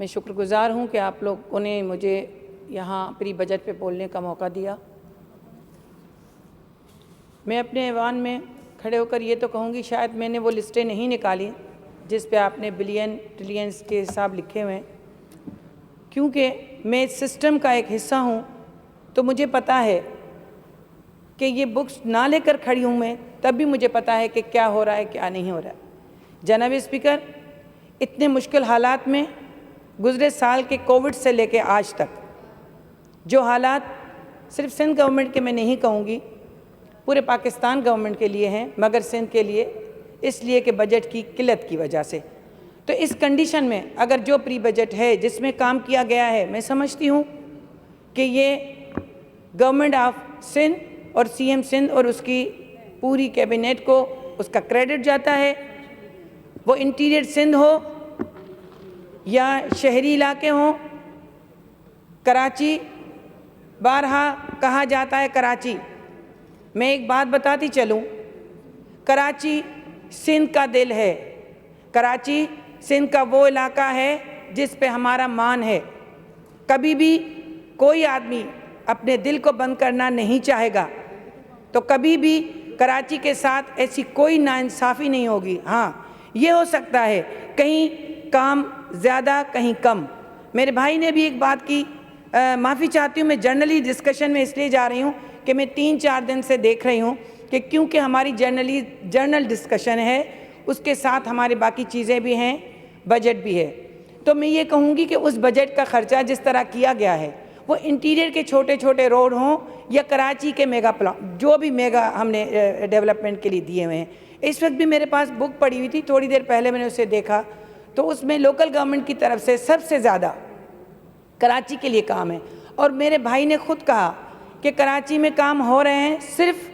میں شکر گزار ہوں کہ آپ لوگوں نے مجھے یہاں پری بجٹ پہ بولنے کا موقع دیا۔ میں اپنے ایوان میں کھڑے ہو کر یہ تو کہوں گی شاید میں نے وہ لسٹیں نہیں نکالی جس پہ آپ نے بلین ٹریلینز کے حساب لکھے ہوئے ہیں، کیونکہ میں اس سسٹم کا ایک حصہ ہوں تو مجھے پتہ ہے کہ یہ بکس نہ لے کر کھڑی ہوں میں تب بھی مجھے پتہ ہے کہ کیا ہو رہا ہے کیا نہیں ہو رہا ہے۔ جناب اسپیکر، اتنے مشکل حالات میں گزرے سال کے کووڈ سے لے کے آج تک جو حالات صرف سندھ گورنمنٹ کے میں نہیں کہوں گی، پورے پاکستان گورنمنٹ کے لیے ہیں، مگر سندھ کے لیے اس لیے کہ بجٹ کی قلت کی وجہ سے، تو اس کنڈیشن میں اگر جو پری بجٹ ہے جس میں کام کیا گیا ہے، میں سمجھتی ہوں کہ یہ گورنمنٹ آف سندھ اور سی ایم سندھ اور اس کی پوری کیبنٹ کو اس کا کریڈٹ جاتا ہے، وہ انٹیریئر سندھ ہو یا شہری علاقے ہوں۔ کراچی بارہا کہا جاتا ہے کراچی، میں ایک بات بتاتی چلوں، کراچی سندھ کا دل ہے، کراچی سندھ کا وہ علاقہ ہے جس پہ ہمارا مان ہے۔ کبھی بھی کوئی آدمی اپنے دل کو بند کرنا نہیں چاہے گا تو کبھی بھی کراچی کے ساتھ ایسی کوئی ناانصافی نہیں ہوگی۔ ہاں، یہ ہو سکتا ہے کہیں کام زیادہ کہیں کم۔ میرے بھائی نے بھی ایک بات کی، معافی چاہتی ہوں، میں جرنلی ڈسکشن میں اس لیے جا رہی ہوں کہ میں 3-4 دن سے دیکھ رہی ہوں کہ کیونکہ ہماری جرنل ڈسکشن ہے، اس کے ساتھ ہمارے باقی چیزیں بھی ہیں، بجٹ بھی ہے، تو میں یہ کہوں گی کہ اس بجٹ کا خرچہ جس طرح کیا گیا ہے وہ انٹیریئر کے چھوٹے چھوٹے روڈ ہوں یا کراچی کے میگا پلان، جو بھی میگا ہم نے ڈیولپمنٹ کے لیے دیے ہوئے ہیں۔ اس وقت بھی میرے پاس بک پڑی ہوئی تھی، تھوڑی دیر پہلے میں نے اسے دیکھا تو اس میں لوکل گورنمنٹ کی طرف سے سب سے زیادہ کراچی کے لیے کام ہے، اور میرے بھائی نے خود کہا کہ کراچی میں کام ہو رہے ہیں، صرف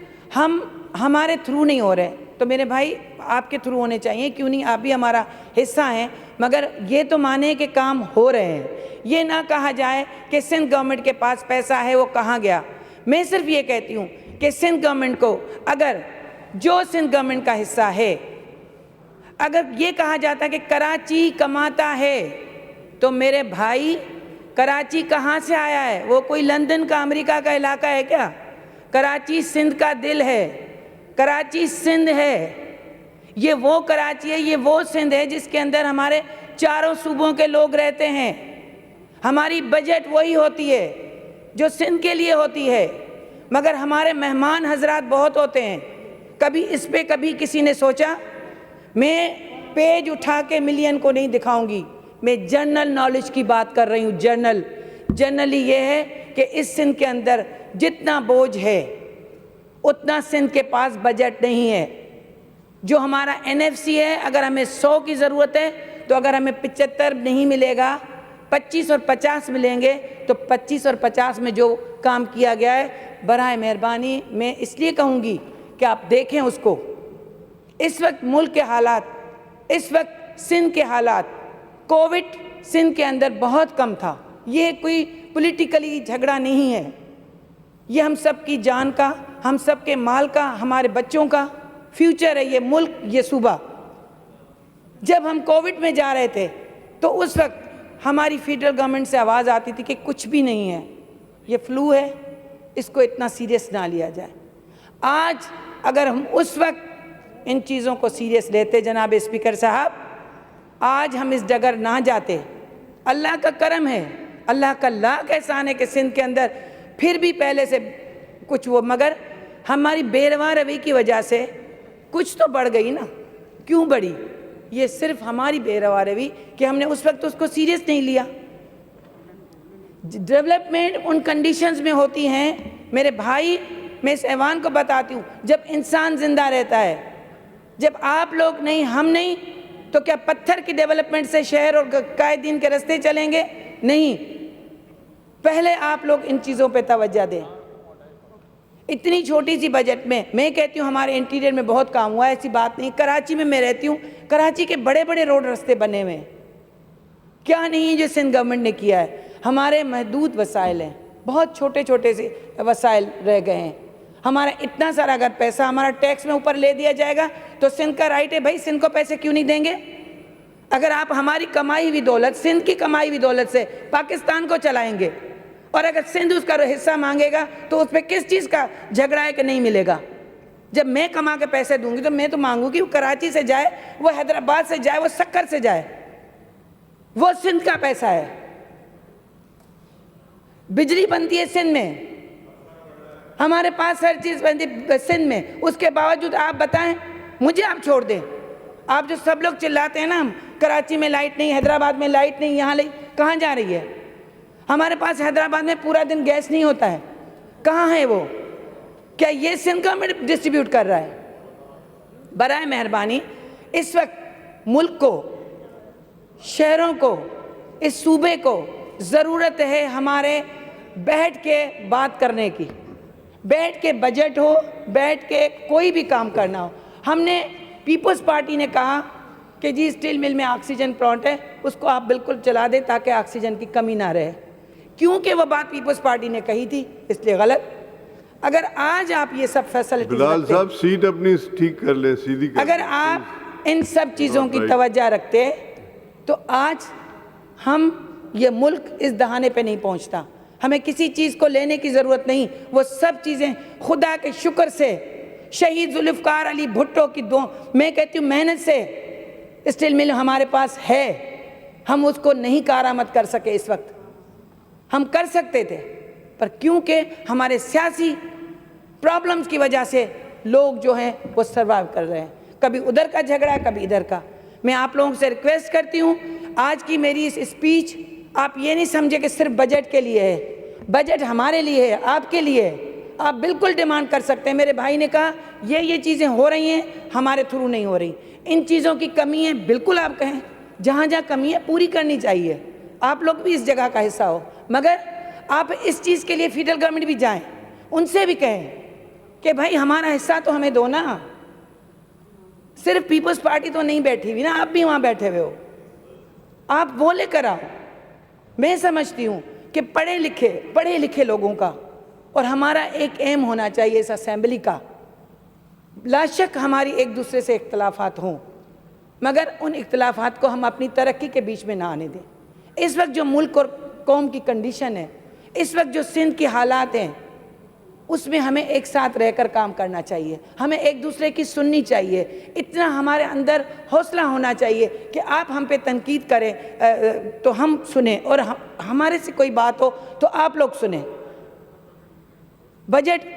ہمارے تھرو نہیں ہو رہے، تو میرے بھائی آپ کے تھرو ہونے چاہیے، کیوں نہیں، آپ بھی ہمارا حصہ ہیں، مگر یہ تو مانیں کہ کام ہو رہے ہیں، یہ نہ کہا جائے کہ سندھ گورنمنٹ کے پاس پیسہ ہے وہ کہاں گیا۔ میں صرف یہ کہتی ہوں کہ سندھ گورنمنٹ کو اگر جو سندھ گورنمنٹ کا حصہ ہے، اگر یہ کہا جاتا ہے کہ کراچی کماتا ہے تو میرے بھائی کراچی کہاں سے آیا ہے؟ وہ کوئی لندن کا امریکہ کا علاقہ ہے کیا؟ کراچی سندھ کا دل ہے، کراچی سندھ ہے، یہ وہ کراچی ہے، یہ وہ سندھ ہے جس کے اندر ہمارے چاروں صوبوں کے لوگ رہتے ہیں۔ ہماری بجٹ وہی ہوتی ہے جو سندھ کے لیے ہوتی ہے، مگر ہمارے مہمان حضرات بہت ہوتے ہیں۔ کبھی اس پہ کبھی کسی نے سوچا؟ میں پیج اٹھا کے ملین کو نہیں دکھاؤں گی، میں جنرل نالج کی بات کر رہی ہوں۔ جنرلی یہ ہے کہ اس سندھ کے اندر جتنا بوجھ ہے اتنا سندھ کے پاس بجٹ نہیں ہے۔ جو ہمارا NFC ہے، اگر ہمیں 100 کی ضرورت ہے تو اگر ہمیں 75 نہیں ملے گا، 25 اور 50 ملیں گے، تو 25 اور 50 میں جو کام کیا گیا ہے، برائے مہربانی میں اس لیے کہوں گی کہ آپ دیکھیں اس کو۔ اس وقت ملک کے حالات، اس وقت سندھ کے حالات، کووڈ سندھ کے اندر بہت کم تھا، یہ کوئی پولیٹیکلی جھگڑا نہیں ہے، یہ ہم سب کی جان کا، ہم سب کے مال کا، ہمارے بچوں کا فیوچر ہے یہ ملک، یہ صوبہ۔ جب ہم کووڈ میں جا رہے تھے تو اس وقت ہماری فیڈرل گورنمنٹ سے آواز آتی تھی کہ کچھ بھی نہیں ہے، یہ فلو ہے، اس کو اتنا سیریس نہ لیا جائے۔ آج اگر ہم اس وقت ان چیزوں کو سیریس لیتے جناب اسپیکر صاحب، آج ہم اس ڈگر نہ جاتے۔ اللہ کا کرم ہے، اللہ کا لاکھ احسان ہے کہ سندھ کے اندر پھر بھی پہلے سے کچھ وہ، مگر ہماری بے رواں روی کی وجہ سے کچھ تو بڑھ گئی نا۔ کیوں بڑھی؟ یہ صرف ہماری بے رواں روی کہ ہم نے اس وقت اس کو سیریس نہیں لیا۔ ڈیولپمنٹ ان کنڈیشنز میں ہوتی ہیں میرے بھائی، میں اس ایوان کو بتاتی ہوں، جب انسان زندہ رہتا ہے، جب آپ لوگ نہیں، ہم نہیں، تو کیا پتھر کی ڈیولپمنٹ سے شہر اور قائدین کے رستے چلیں گے؟ نہیں، پہلے آپ لوگ ان چیزوں پہ توجہ دیں۔ اتنی چھوٹی سی بجٹ میں کہتی ہوں ہمارے انٹیریئر میں بہت کام ہوا ہے، ایسی بات نہیں۔ کراچی میں رہتی ہوں، کراچی کے بڑے بڑے روڈ رستے بنے ہوئے ہیں، کیا نہیں جو سندھ گورنمنٹ نے کیا ہے۔ ہمارے محدود وسائل ہیں، بہت چھوٹے چھوٹے سے وسائل رہ گئے ہیں۔ ہمارا اتنا سارا اگر پیسہ ہمارا ٹیکس میں اوپر لے دیا جائے گا تو سندھ کا رائٹ ہے بھائی، سندھ کو پیسے کیوں نہیں دیں گے؟ اگر آپ ہماری کمائی ہوئی دولت، سندھ کی کمائی ہوئی دولت سے پاکستان کو چلائیں گے، اور اگر سندھ اس کا حصہ مانگے گا تو اس پہ کس چیز کا جھگڑا ہے کہ نہیں ملے گا؟ جب میں کما کے پیسے دوں گی تو میں تو مانگوں گی وہ کراچی سے جائے، وہ حیدرآباد سے جائے، وہ سکر سے جائے، وہ سندھ کا پیسہ ہے۔ بجلی بنتی ہے سندھ میں، ہمارے پاس ہر چیز بنتی ہے سندھ میں، اس کے باوجود آپ بتائیں، مجھے آپ چھوڑ دیں، آپ جو سب لوگ چلاتے ہیں نا کراچی میں لائٹ نہیں، حیدرآباد میں لائٹ نہیں، یہاں کہاں جا رہی ہے؟ ہمارے پاس حیدرآباد میں پورا دن گیس نہیں ہوتا ہے، کہاں ہے وہ؟ کیا یہ سندھ گورنمنٹ ڈسٹریبیوٹ کر رہا ہے؟ برائے مہربانی اس وقت ملک کو، شہروں کو، اس صوبے کو ضرورت ہے ہمارے بیٹھ کے بات کرنے کی، بیٹھ کے بجٹ ہو، بیٹھ کے کوئی بھی کام کرنا ہو۔ ہم نے پیپلز پارٹی نے کہا کہ جی اسٹیل مل میں آکسیجن پلانٹ ہے، اس کو آپ بالکل چلا دیں تاکہ آکسیجن کی کمی نہ رہے، کیونکہ وہ بات پیپلز پارٹی نے کہی تھی، اس لیے غلط۔ اگر آج آپ یہ سب فیسلٹیز بلال صاحب سیٹ اپنی ٹھیک کر لیں، سیدھی کر لیں، اگر آپ ان سب چیزوں کی توجہ رکھتے تو آج ہم یہ ملک اس دہانے پہ نہیں پہنچتا۔ ہمیں کسی چیز کو لینے کی ضرورت نہیں، وہ سب چیزیں خدا کے شکر سے، شہید ذوالفقار علی بھٹو کی میں کہتی ہوں محنت سے اسٹیل مل ہمارے پاس ہے، ہم اس کو نہیں کارآمد کر سکے اس وقت، ہم کر سکتے تھے، پر کیونکہ ہمارے سیاسی پرابلمز کی وجہ سے لوگ جو ہیں وہ سروائیو کر رہے ہیں، کبھی ادھر کا جھگڑا ہے، کبھی ادھر کا۔ میں آپ لوگوں سے ریکویسٹ کرتی ہوں، آج کی میری اس اسپیچ آپ یہ نہیں سمجھے کہ صرف بجٹ کے لیے ہے، بجٹ ہمارے لیے ہے، آپ کے لیے ہے، آپ بالکل ڈیمانڈ کر سکتے ہیں۔ میرے بھائی نے کہا یہ چیزیں ہو رہی ہیں، ہمارے تھرو نہیں ہو رہی، ان چیزوں کی کمی ہے، بالکل آپ کہیں، جہاں جہاں کمی ہے پوری کرنی چاہیے، آپ لوگ بھی اس جگہ کا حصہ ہو، مگر آپ اس چیز کے لیے فیڈرل گورنمنٹ بھی جائیں، ان سے بھی کہیں کہ بھائی ہمارا حصہ تو ہمیں دو نا، صرف پیپلز پارٹی تو نہیں بیٹھی ہوئی نا، آپ بھی وہاں بیٹھے ہوئے ہو، آپ وہ لے کر آؤ۔ میں سمجھتی ہوں کہ پڑھے لکھے لوگوں کا اور ہمارا ایک ایم ہونا چاہیے اس اسمبلی کا، لا شک ہماری ایک دوسرے سے اختلافات ہوں، مگر ان اختلافات کو ہم اپنی ترقی کے بیچ میں نہ آنے دیں۔ اس وقت جو ملک اور قوم کی کنڈیشن ہے، اس وقت جو سندھ کی حالات ہیں، اس میں ہمیں ایک ساتھ رہ کر کام کرنا چاہیے، ہمیں ایک دوسرے کی سننی چاہیے، اتنا ہمارے اندر حوصلہ ہونا چاہیے کہ آپ ہم پہ تنقید کریں تو ہم سنیں، اور ہمارے سے کوئی بات ہو تو آپ لوگ سنیں۔ بجٹ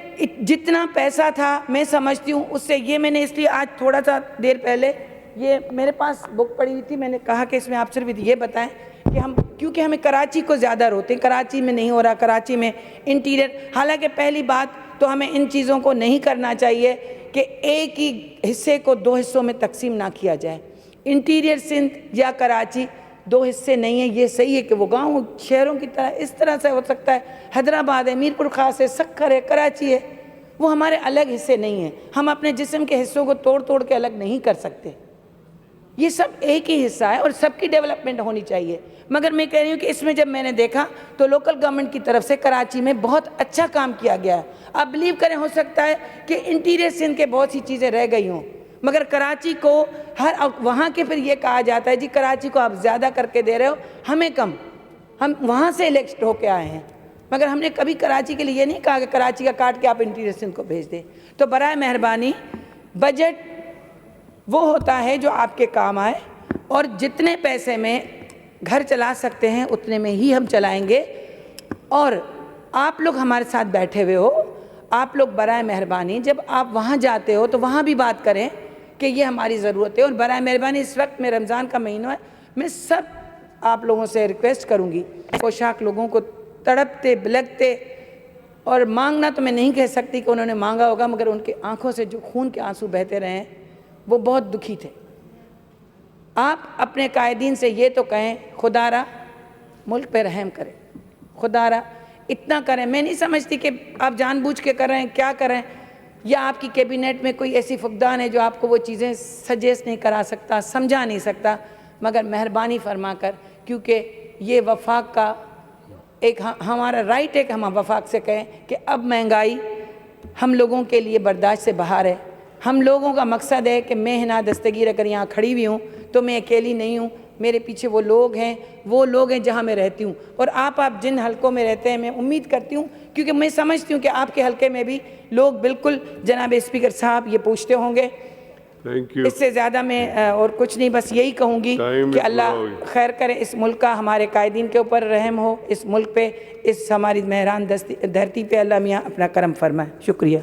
جتنا پیسہ تھا میں سمجھتی ہوں اس سے، یہ میں نے اس لیے آج تھوڑا سا دیر پہلے یہ میرے پاس بک پڑی ہوئی تھی، میں نے کہا کہ اس میں آپ صرف یہ بتائیں کہ کیونکہ ہمیں کراچی کو زیادہ روتے ہیں، کراچی میں نہیں ہو رہا، کراچی میں انٹیریئر، حالانکہ پہلی بات تو ہمیں ان چیزوں کو نہیں کرنا چاہیے کہ ایک ہی حصے کو دو حصوں میں تقسیم نہ کیا جائے، انٹیریئر سندھ یا کراچی دو حصے نہیں ہیں، یہ صحیح ہے کہ وہ گاؤں شہروں کی طرح اس طرح سے ہو سکتا ہے، حیدرآباد ہے، میر پور خاص ہے، سکھر ہے، کراچی ہے، وہ ہمارے الگ حصے نہیں ہیں، ہم اپنے جسم کے حصوں کو توڑ کے الگ نہیں کر سکتے، یہ سب ایک ہی حصہ ہے اور سب کی ڈیولپمنٹ ہونی چاہیے۔ مگر میں کہہ رہی ہوں کہ اس میں جب میں نے دیکھا تو لوکل گورنمنٹ کی طرف سے کراچی میں بہت اچھا کام کیا گیا ہے، آپ بلیو کریں ہو سکتا ہے کہ انٹیریئر سندھ کے بہت سی چیزیں رہ گئی ہوں، مگر کراچی کو وہاں کے پھر یہ کہا جاتا ہے جی کراچی کو آپ زیادہ کر کے دے رہے ہو، ہمیں کم، ہم وہاں سے الیکٹ ہو کے آئے ہیں، مگر ہم نے کبھی کراچی کے لیے یہ نہیں کہا کہ کراچی کا کاٹ کے آپ انٹیریئر سندھ کو بھیج دیں۔ تو برائے مہربانی بجٹ وہ ہوتا ہے جو آپ کے کام آئے، اور جتنے پیسے میں گھر چلا سکتے ہیں اتنے میں ہی ہم چلائیں گے، اور آپ لوگ ہمارے ساتھ بیٹھے ہوئے ہو، آپ لوگ برائے مہربانی جب آپ وہاں جاتے ہو تو وہاں بھی بات کریں کہ یہ ہماری ضرورت ہے، اور برائے مہربانی اس وقت میں رمضان کا مہینہ ہے، میں سب آپ لوگوں سے ریکویسٹ کروں گی، پوشاک لوگوں کو تڑپتے بلکتے، اور مانگنا تو میں نہیں کہہ سکتی کہ انہوں نے مانگا ہوگا، مگر ان کے آنکھوں سے جو خون کے آنسو بہتے رہے ہیں وہ بہت دکھی تھے۔ آپ اپنے قائدین سے یہ تو کہیں خدا را ملک پہ رحم کرے، خدا را اتنا کریں، میں نہیں سمجھتی کہ آپ جان بوجھ کے کر رہے ہیں، کیا کر رہے ہیں، یا آپ کی کیبنٹ میں کوئی ایسی فقدان ہے جو آپ کو وہ چیزیں سجیسٹ نہیں کرا سکتا، سمجھا نہیں سکتا، مگر مہربانی فرما کر، کیونکہ یہ وفاق کا ایک ہمارا رائٹ ہے کہ ہم وفاق سے کہیں کہ اب مہنگائی ہم لوگوں کے لیے برداشت سے باہر ہے، ہم لوگوں کا مقصد ہے کہ میں ہنا دستگیر اگر یہاں کھڑی ہوئی ہوں تو میں اکیلی نہیں ہوں، میرے پیچھے وہ لوگ ہیں جہاں میں رہتی ہوں، اور آپ جن حلقوں میں رہتے ہیں، میں امید کرتی ہوں، کیونکہ میں سمجھتی ہوں کہ آپ کے حلقے میں بھی لوگ بالکل جناب اسپیکر صاحب یہ پوچھتے ہوں گے۔ Thank you. اس سے زیادہ میں اور کچھ نہیں، بس یہی کہوں گی کہ اللہ خیر کرے، اس ملک کا، ہمارے قائدین کے اوپر رحم ہو، اس ملک پہ، اس ہماری مہران دھرتی پہ اللہ میاں اپنا کرم فرمائے۔ شکریہ۔